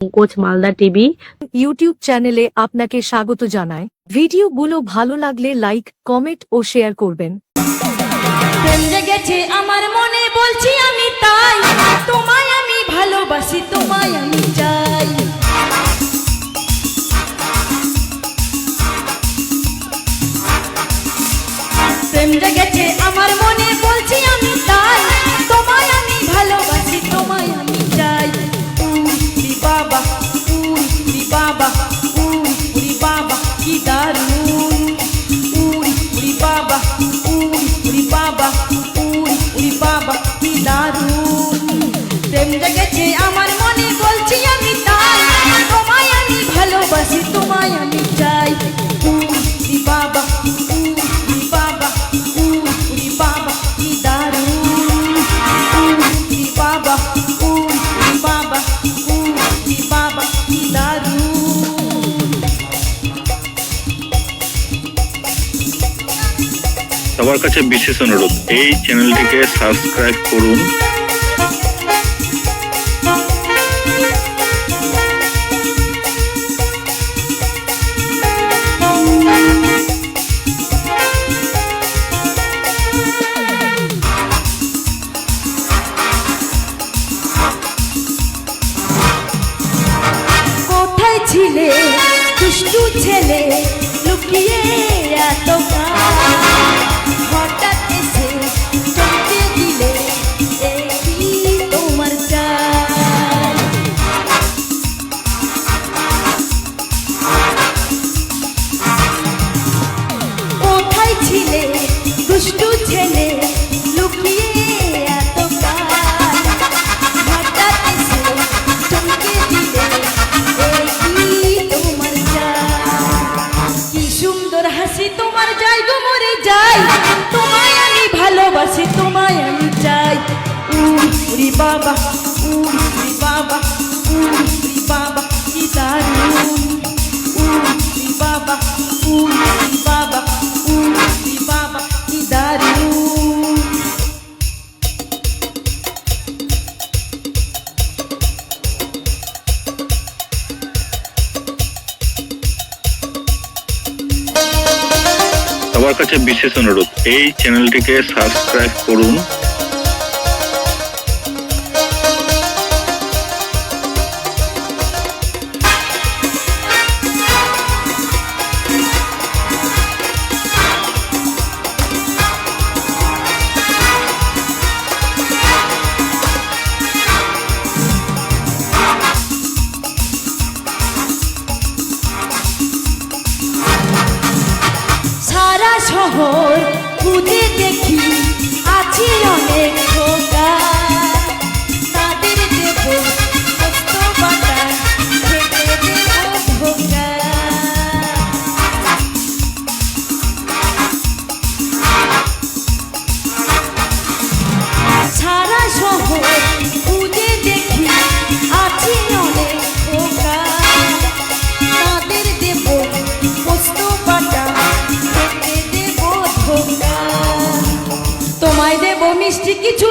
Pankaj Malda TV YouTube চ্যানেলে আপনাকে স্বাগত জানায়। ভিডিওগুলো ভালো লাগলে লাইক, কমেন্ট ও শেয়ার করবেন। প্রেম জেগেছে আমার মনে, বলছি আমি তাই, তোমায় আমি ভালোবাসি, তোমায় আমি চাই। প্রেম জেগেছে আমার মনে, বলছি আমি তাই, তোমায় আমি ভালোবাসি, তোমায় আমি চাই। উরি বাবা, উরি বাবা, উরি বাবা কি দারুণ। উরি বাবা, উরি বাবা, উরি বাবা কি দারুণ। প্রেম জেগেছে আমার মনে, বলছি আমি তাই, তোমায় আমি ভালোবাসি, তোমায় আমি চাই। উরি বাবা, উরি বাবা, উরি বাবা কি দারুণ। উরি বাবা, উরি বাবা, উরি বাবা কি দারুণ। সবার কাছে বিশেষ অনুরোধ, এই চ্যানেলটিকে সাবস্ক্রাইব করুন। কোথায় ছিলে দুষ্টু ছেলে, লুকিয়ে এত হঠাৎ এসে চমকে দিলে, এই তোমার চাই। কোথায় ছিলে দুষ্টু ছেলে, লুকিয়ে এত হঠাৎ এসে চমকে দিলে, এই তোমার চাই। কি সুন্দর হাসি তোমার, যাই গো মরে যাই, তোমায় আমি ভালোবাসি, তোমায় আমি চাই। উরি বাবা, উরি বাবা, উরি বাবা কি দারুণ। উরি বাবা, উরি বাবা, উরি বাবা কি দারুণ। সবার কাছে বিশেষ অনুরোধ, এই চ্যানেলটিকে সাবস্ক্রাইব করুন। সারা শহর খুঁজে দেখি, আছি অনেক ধোকা, তাদের দেব কষ্ট বাটা, খেতে দেব ধোকা। সারা শহর খুঁজে দেখি, আছি অনেক ধোকা, তাদের দেব কষ্ট বাটা, খেতে দেব ধোকা। তোমায় দেব মিষ্টি কিছু,